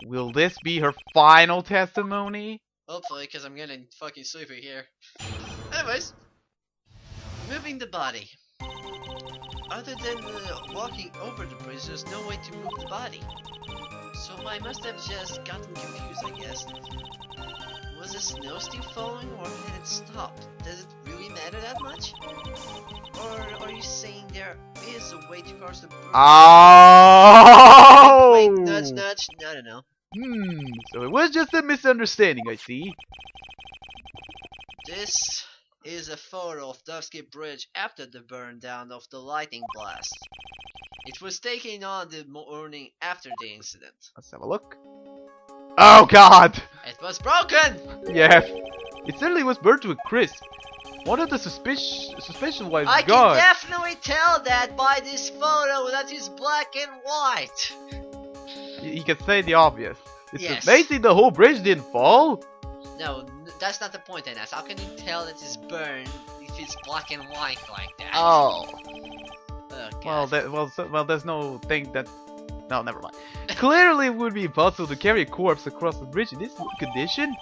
Will this be her final testimony? Hopefully, because I'm getting fucking sleepy here. Anyways, moving the body. Other than walking over the bridge, there's no way to move the body. So I must have just gotten confused, I guess. Was the snow still falling, or had it stopped? Does it really matter that much? Or are you saying there is a way to cross the bridge? Oh! Wait, nudge, nudge. I don't know. So it was just a misunderstanding, I see. This is a photo of Dusky Bridge after the burn down of the lightning blast. It was taken on the morning after the incident. Let's have a look. Oh god! It was broken! Yeah, it certainly was burned to a crisp. What are the suspicion was I gone? can definitely tell that by this photo that is black and white. You can say the obvious. It's Yes. amazing the whole bridge didn't fall. No, that's not the point, Anas. How can you tell that it's burned if it's black and white like that? Oh. Oh, God. Well, there's no thing that... No, never mind. Clearly it would be impossible to carry a corpse across the bridge in this condition.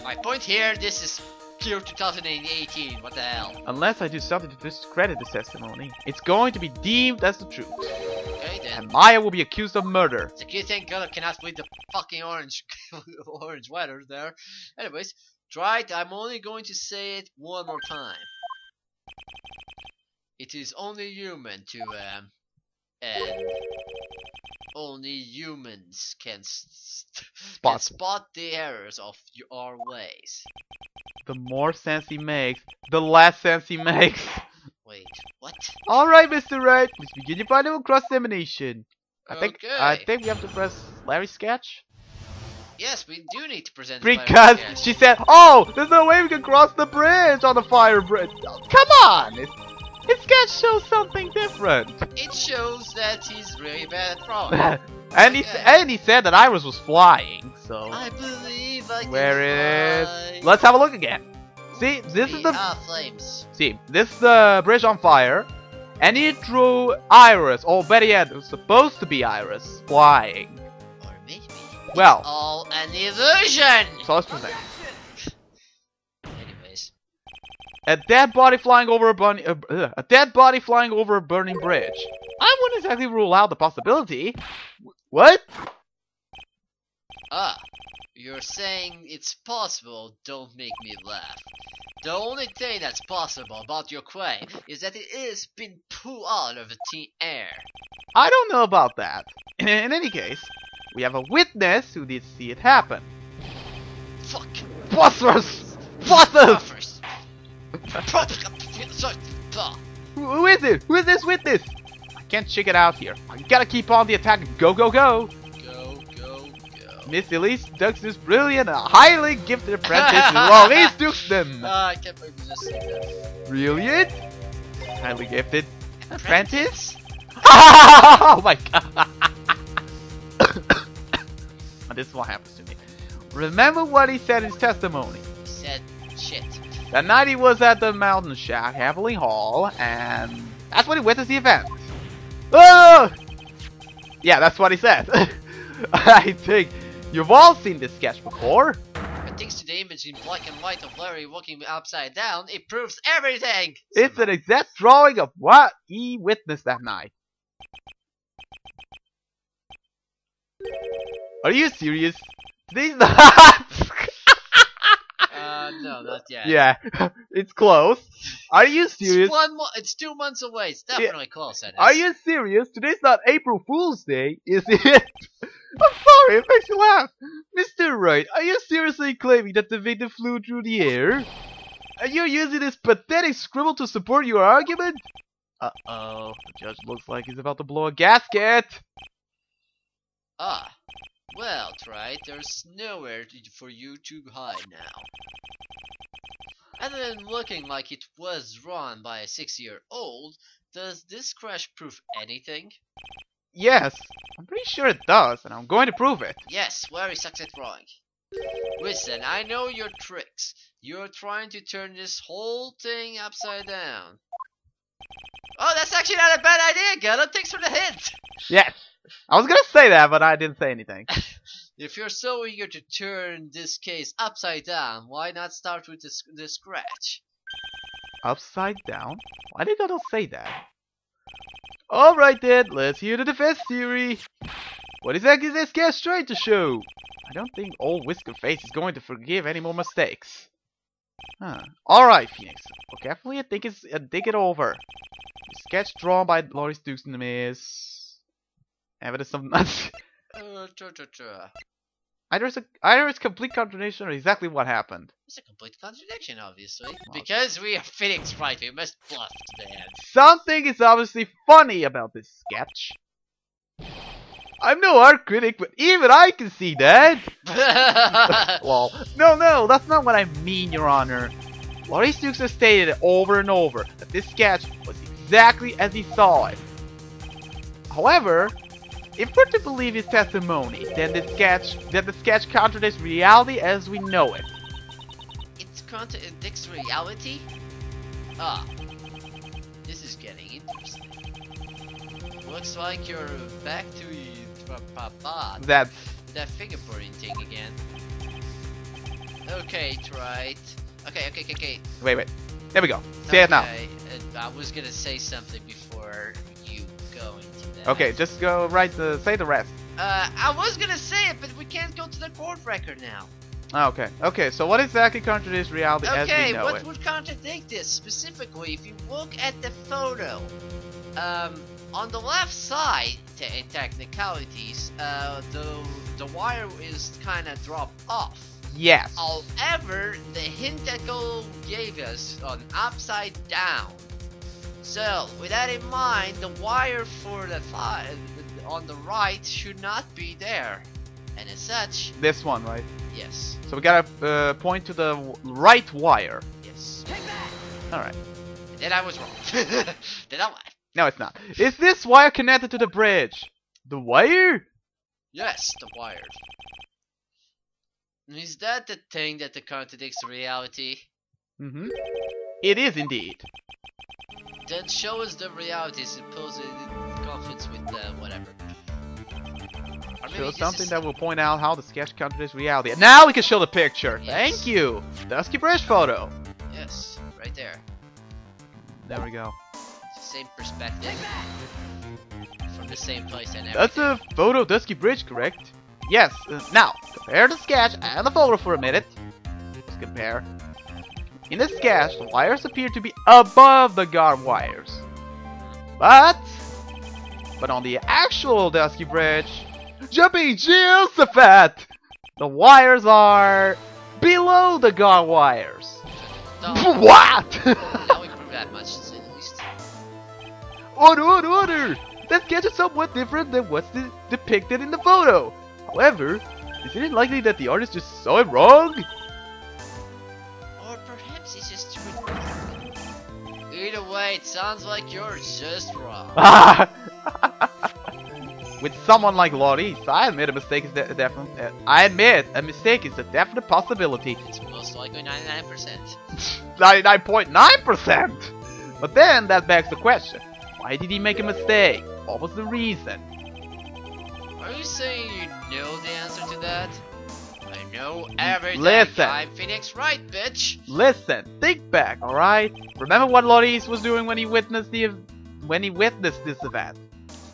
My point here, this is pure 2018, what the hell? Unless I do something to discredit this testimony, it's going to be deemed as the truth. Okay then. And Maya will be accused of murder. It's a good thing girl cannot read the fucking orange weather there. Anyways, try it. I'm only going to say it one more time. It is only human to and only humans can spot the errors of our ways. The more sense he makes, the less sense he makes. Wait, what? Alright, Mr. Wright, please begin your final cross-examination. I think we have to press Larry's sketch. Yes, we do need to present the Because fire sketch. she said, oh, there's no way we can cross the bridge on the fire bridge. Oh, come on! His sketch shows something different. It shows that he's really bad at drawing. and he said that Iris was flying, so... I believe I can Where fly. is... Let's have a look again. See, this is the... flames. See, this is the bridge on fire. And he drew Iris, or better yet, it was supposed to be Iris, flying. Or maybe Well... it's all an illusion! So let's present. Anyways. A dead body flying over a burning bridge. I wouldn't exactly rule out the possibility. What? Ah, you're saying it's possible, don't make me laugh. The only thing that's possible about your claim is that it is been pulled out of the thin air. I don't know about that. In any case, we have a witness who did see it happen. Fuck. Busters! Busters! Who is it? Who is this witness? I can't check it out here. I gotta keep on the attack. Go, go, go! Go, go, go. Miss Elise Dux brilliant, a highly gifted apprentice who always dukes them. I can't believe you just said that. Brilliant? Highly gifted apprentice? Oh my god! This is what happens to me. Remember what he said in his testimony. He said shit. That night he was at the mountain shack, Heavenly Hall, and that's when he witnessed the event. Oh! Yeah, that's what he said. I think you've all seen this sketch before. But thanks to the image in black and white of Larry walking upside down, it proves everything! It's an exact drawing of what he witnessed that night. Are you serious? These not. No, not yet. Yeah, it's close. Are you serious? It's 2 months away. It's definitely close. Are you serious? Today's not April Fool's Day, is it? I'm sorry, it makes you laugh. Mr. Wright, are you seriously claiming that the victim flew through the air? Are you using this pathetic scribble to support your argument? Uh-oh, the judge looks like he's about to blow a gasket. Ah, well, right. There's nowhere for you to hide now. Other than looking like it was drawn by a 6-year-old, does this crash prove anything? Yes, I'm pretty sure it does, and I'm going to prove it. Yes, Larry sucks at drawing. Listen, I know your tricks. You're trying to turn this whole thing upside down. Oh, that's actually not a bad idea, Gunnar. Thanks for the hint. Yes, I was gonna say that, but I didn't say anything. If you're so eager to turn this case upside down, why not start with the scratch? Upside down? Why did I not say that? Alright then, let's hear the defense theory. What exactly is this sketch trying to show? I don't think old Whisker Face is going to forgive any more mistakes. Huh. Alright, Phoenix. Well, carefully think it over. The sketch drawn by Laurie Stookston is evidence of either it's complete contradiction or exactly what happened. It's a complete contradiction, obviously. Because we are Phoenix Wright, we must bluff, man. Something is obviously funny about this sketch. I'm no art critic, but even I can see that. Well, no, that's not what I mean, Your Honor. Laurie Stooks has stated over and over that this sketch was exactly as he saw it. However, if we're to believe his testimony, then the sketch contradicts reality as we know it. It contradicts reality? Ah, this is getting interesting. Looks like you're back to that fingerprinting thing again. Okay, right. Okay. Wait. There we go. Say it now. I was gonna say something before you go into that. Okay, just go right. Say the rest. I was gonna say it, but we can't go to the court record now. Okay. So what exactly contradicts reality as we know it? Okay, what would contradict this specifically? If you look at the photo, on the left side, in technicalities, the wire is kind of dropped off. Yes. However, the hint that Go gave us on upside down. So, with that in mind, the wire for the on the right should not be there, and as such, this one, right? Yes. So we gotta point to the right wire. Yes. All right. Then I was wrong. Then I lied. No, it's not. Is this wire connected to the bridge? The wire? Yes, the wire. Is that the thing that contradicts reality? Mm-hmm. It is indeed. Then show us the reality supposed in conflicts with whatever. Show something that will point out how the sketch contradicts reality. And now we can show the picture. Yes. Thank you. Dusky Bridge photo. Yes, right there. There we go. It's the same perspective. From the same place and everything. That's a photo of Dusky Bridge, correct? Yes. Now, compare the sketch and the photo for a minute. Let's compare. In the sketch, the wires appear to be above the guard wires. But on the actual Dusky Bridge, Jumping Jehoshaphat, the wires are below the guard wires. No. What? Now we prove that much, at least. Order! That sketch is somewhat different than what's depicted in the photo. However, isn't it likely that the artist just saw it wrong? Or perhaps it's just too. Either way, it sounds like you're just wrong. With someone like Laurie, I admit a mistake is definitely. I admit a mistake is a definite possibility. It's most likely 99%. 99.9%. But then that begs the question: why did he make a mistake? What was the reason? Are you saying you know the answer to that? I know everything. Listen. I'm Phoenix Wright, bitch. Listen, think back, all right? Remember what Laurie was doing when he witnessed this event?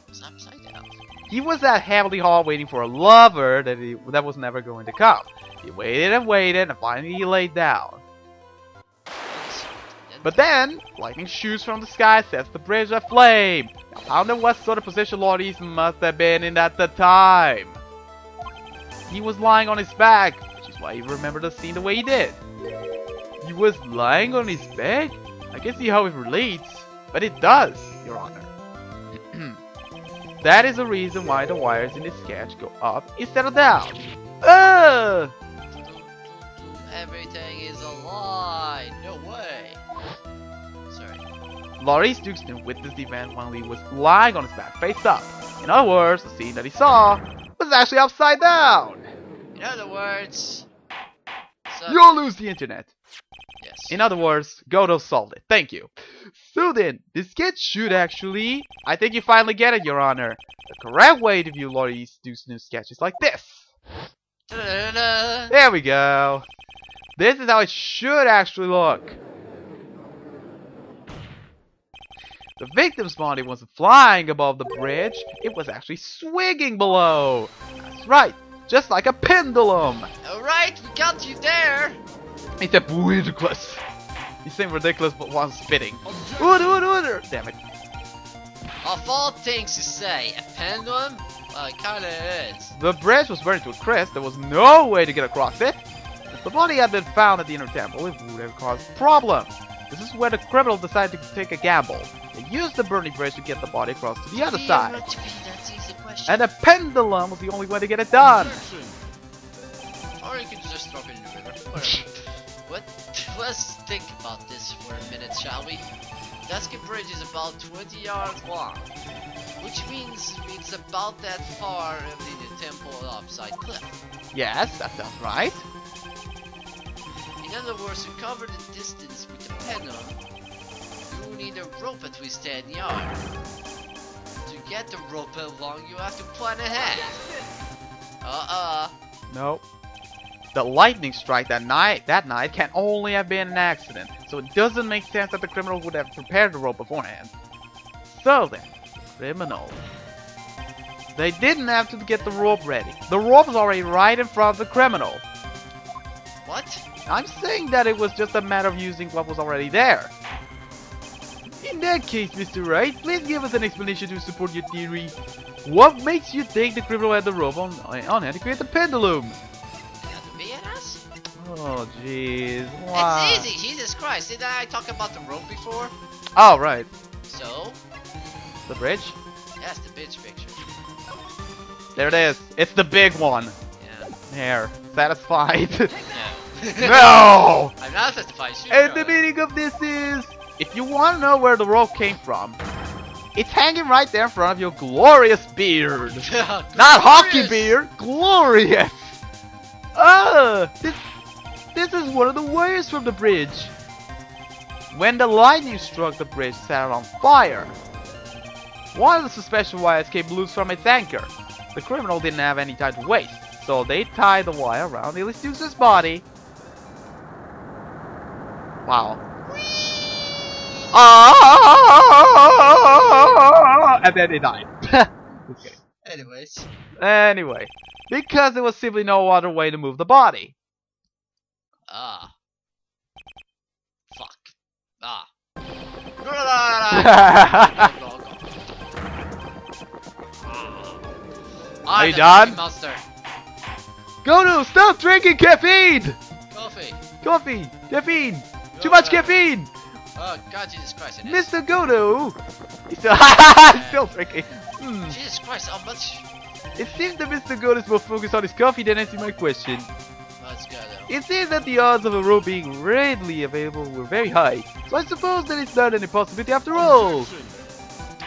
It's upside down. He was at Heavenly Hall waiting for a lover that was never going to come. He waited and waited, and finally he laid down. But then, lightning shoots from the sky, sets the bridge aflame. I wonder what sort of position Laurie must have been in at the time. He was lying on his back, which is why he remembered the scene the way he did. He was lying on his back? I can see how it relates, but it does, Your Honor. That is the reason why the wires in this sketch go up instead of down. Everything is a lie. No way. Sorry. Laurie Stookston witnessed the event while he was lying on his back, face up. In other words, the scene that he saw was actually upside down. In other words, What's up? You'll lose the internet. Yes. In other words, Godo solved it. Thank you. So then, this sketch should actually... I think you finally get it, Your Honor. The correct way to view Lori's new sketch is like this. Da-da-da-da. There we go. This is how it should actually look. The victim's body wasn't flying above the bridge. It was actually swinging below. That's right. Just like a pendulum. Alright, we got you there. It's a ridiculous. You seem ridiculous but while spitting. Damn it. Of all things to say, a pendulum? Well, it kinda is. The bridge was burned to a crisp. There was no way to get across it. If the body had been found at the inner temple, it would have caused problems. This is where the criminal decided to take a gamble. They used the burning bridge to get the body across to the other side. That's easy question. And a pendulum was the only way to get it done. Or you could just drop it in the river. Whatever. Let's think about this for a minute, shall we? Dusky Bridge is about 20 yards long, which means it's about that far of the temple upside cliff. Yes, that sounds right. In other words, to cover the distance with the pendulum, you need a rope at least 10 yards. To get the rope along, you have to plan ahead. Nope. The lightning strike that night can only have been an accident, so it doesn't make sense that the criminal would have prepared the rope beforehand. So then, criminal. They didn't have to get the rope ready. The rope was already right in front of the criminal. What? I'm saying that it was just a matter of using what was already there. In that case, Mr. Wright, please give us an explanation to support your theory. What makes you think the criminal had the rope on hand to create the pendulum? Oh jeez, wow. It's easy, Jesus Christ, didn't I talk about the rope before? Oh, right. So? The bridge? Yes, the bridge picture. There it is. It's the big one. Yeah. There. Satisfied? No. No! I'm not satisfied. And the meaning of this is, if you want to know where the rope came from, it's hanging right there in front of your glorious beard. Not hockey beard, glorious. This is one of the wires from the bridge. When the lightning struck the bridge, it set it on fire. One of the suspension wires came loose from its anchor. The criminal didn't have any time to waste, so they tied the wire around Illustrious' body. Wow. And then he died. Okay. Anyway, because there was simply no other way to move the body. Fuck. Are you done? Monster. Godo, stop drinking caffeine! Coffee. Caffeine! Too much caffeine! Oh God, Jesus Christ. Mr. Godo! He's still drinking. Jesus Christ, how much? It seems that Mr. Godo is more focused on his coffee than answering my question. Let's go though. It seems that the odds of a rope being readily available were very high, so I suppose that it's not an impossibility after all.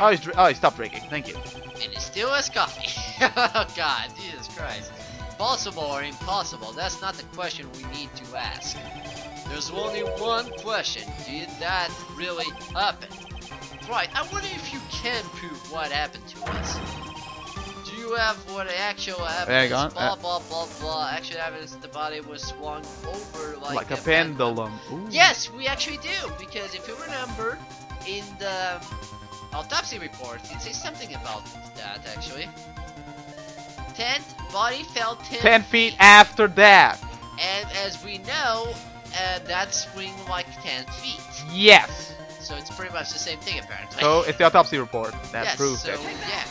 Oh, he stopped drinking. Thank you. And he still has coffee. Oh God, Jesus Christ. Possible or impossible, that's not the question we need to ask. There's only one question. Did that really happen? Right, I wonder if you can prove what happened to us. Do you have what actual evidence? Blah blah blah blah. Actual evidence the body was swung over like a pendulum. Yes, we actually do, because if you remember, in the autopsy report, it says something about that actually. Body fell 10 feet after that. And as we know, that swing like 10 feet. Yes. So it's pretty much the same thing apparently. So it's the autopsy report that proves it. Yeah.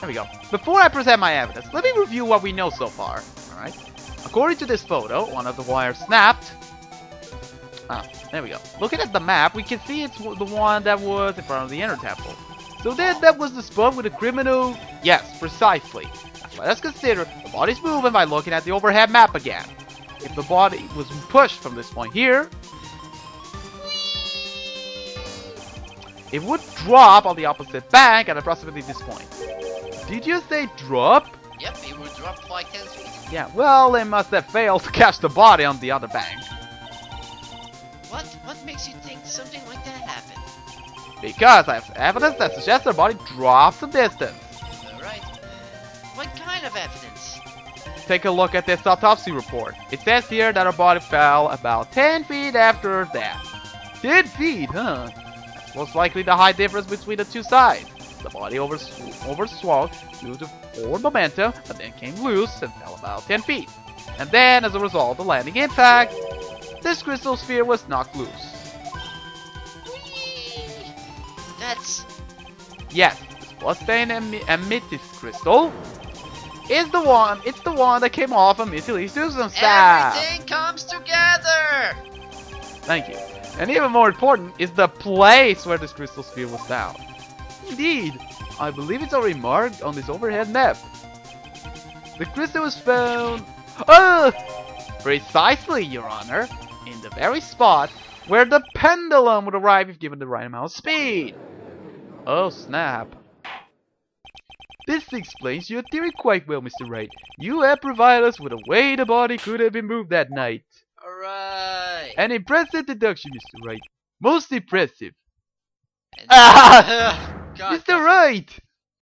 There we go. Before I present my evidence, let me review what we know so far. Alright. According to this photo, one of the wires snapped. There we go. Looking at the map, we can see it's the one that was in front of the inner temple. So then that was the spot with the criminal. Yes, precisely. Let us consider the body's movement by looking at the overhead map again. If the body was pushed from this point here, it would drop on the opposite bank at approximately this point. Did you say drop? Yep, it would drop like 10 feet. Yeah, well, they must have failed to catch the body on the other bank. What makes you think something like that happened? Because I have evidence that suggests the body dropped some distance. Alright. What kind of evidence? Take a look at this autopsy report. It says here that her body fell about 10 feet after her death. 10 feet, huh? That's most likely the height difference between the two sides. The body overswung due to forward momentum, but then came loose and fell about 10 feet. And then, as a result of the landing impact, this crystal sphere was knocked loose. Whee! That's... Yes, this bloodstained amethyst crystal is the one. It's the one that came off of Miss Elise Susan's staff. Everything comes together! Thank you. And even more important is the place where this crystal sphere was found. Indeed, I believe it's already marked on this overhead map. The crystal was found... Precisely, Your Honor, in the very spot where the pendulum would arrive if given the right amount of speed. Oh snap. This explains your theory quite well, Mr. Wright. You have provided us with a way the body could have been moved that night. Alright. An impressive deduction, Mr. Wright. Most impressive. God, Mr. Wright!